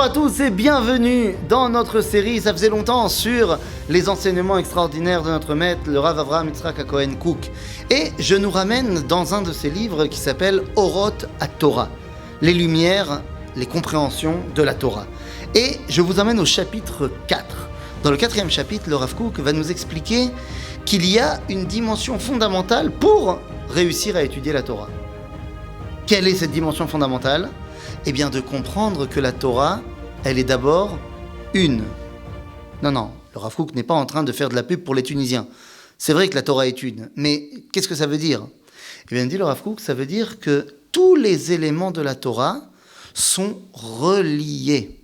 à tous et bienvenue dans notre série, ça faisait longtemps, sur les enseignements extraordinaires de notre maître, le Rav Avraham Yitzhak Cohen Kook. Et je nous ramène dans un de ses livres qui s'appelle Oroth HaTorah, les lumières, les compréhensions de la Torah. Et je vous emmène au chapitre 4. Dans le 4e chapitre, le Rav Kook va nous expliquer qu'il y a une dimension fondamentale pour réussir à étudier la Torah. Quelle est cette dimension fondamentale ? Eh bien, de comprendre que la Torah, elle est d'abord une. Non, le Rav Kook n'est pas en train de faire de la pub pour les Tunisiens. C'est vrai que la Torah est une, mais qu'est-ce que ça veut dire ? Eh bien, dit le Rav Kook, ça veut dire que tous les éléments de la Torah sont reliés.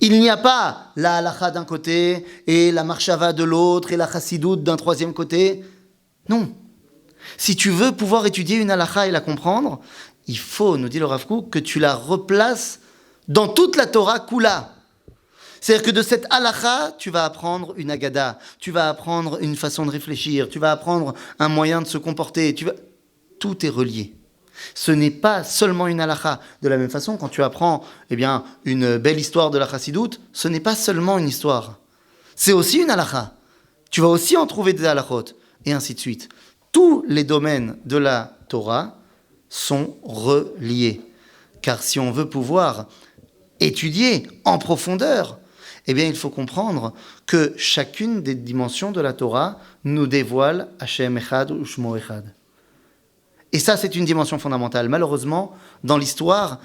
Il n'y a pas la halakha d'un côté et la marshava de l'autre et la chassidoute d'un troisième côté. Non. Si tu veux pouvoir étudier une halakha et la comprendre, il faut, nous dit le Rav Kook, que tu la replaces dans toute la Torah Kula. C'est-à-dire que de cette halakha, tu vas apprendre une agada, tu vas apprendre une façon de réfléchir, tu vas apprendre un moyen de se comporter. Tout est relié. Ce n'est pas seulement une halakha. De la même façon, quand tu apprends une belle histoire de la chassidoute, ce n'est pas seulement une histoire. C'est aussi une halakha. Tu vas aussi en trouver des halakhot, et ainsi de suite. Tous les domaines de la Torah sont reliés. Car si on veut pouvoir étudier en profondeur, il faut comprendre que chacune des dimensions de la Torah nous dévoile Hashem Echad ou Shmo Echad. Et ça, c'est une dimension fondamentale. Malheureusement, dans l'histoire,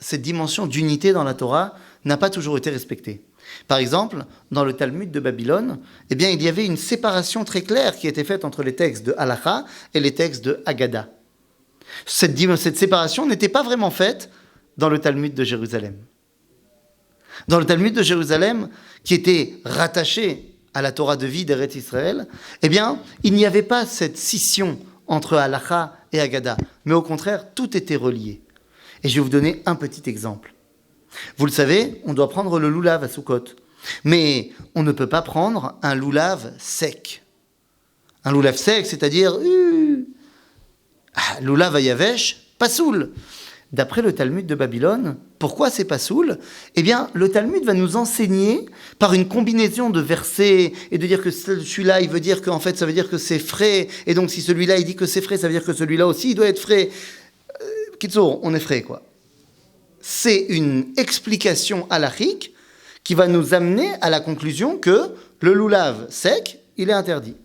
cette dimension d'unité dans la Torah n'a pas toujours été respectée. Par exemple, dans le Talmud de Babylone, il y avait une séparation très claire qui était faite entre les textes de Halakha et les textes de Haggadah. Cette séparation n'était pas vraiment faite dans le Talmud de Jérusalem. Dans le Talmud de Jérusalem, qui était rattaché à la Torah de vie d'Eretz Israël, il n'y avait pas cette scission entre Halakha et Haggadah, mais au contraire, tout était relié. Et je vais vous donner un petit exemple. Vous le savez, on doit prendre le loulav à Sukkot, mais on ne peut pas prendre un loulav sec. Un loulav sec, c'est-à-dire loulav ayavesh, pasoul. D'après le Talmud de Babylone, pourquoi c'est pasoul ? Le Talmud va nous enseigner par une combinaison de versets et de dire que celui-là, il veut dire qu'en fait, ça veut dire que c'est frais. Et donc, si celui-là, il dit que c'est frais, ça veut dire que celui-là aussi, il doit être frais. Kitsour, on est frais, quoi. C'est une explication halachique qui va nous amener à la conclusion que le loulav sec, il est interdit.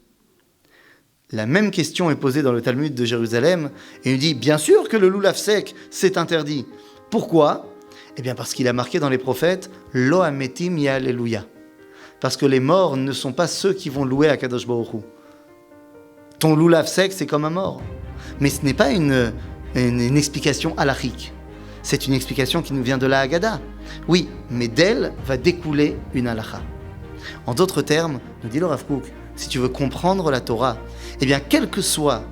La même question est posée dans le Talmud de Jérusalem, et il dit, bien sûr que le loulav sec, c'est interdit. Pourquoi ? Parce qu'il a marqué dans les prophètes, Lo hametim ya'aleluya. Parce que les morts ne sont pas ceux qui vont louer Akadosh Baruch Hu. Ton loulav sec, c'est comme un mort. Mais ce n'est pas une explication halachique. C'est une explication qui nous vient de la Haggadah. Oui, mais d'elle va découler une halakha. En d'autres termes, nous dit le Rav Kook, si tu veux comprendre la Torah, quel que soit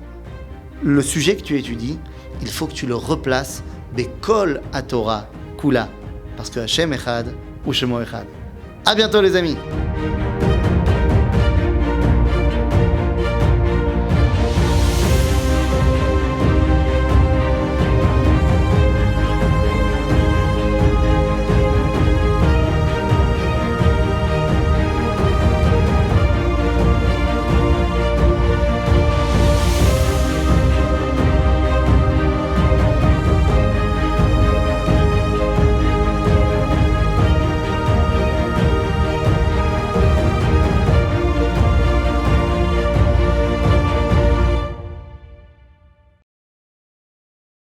le sujet que tu étudies, il faut que tu le replaces Bekol HaTorah Kula, parce que Hashem Echad ou Shemo Echad. À bientôt les amis.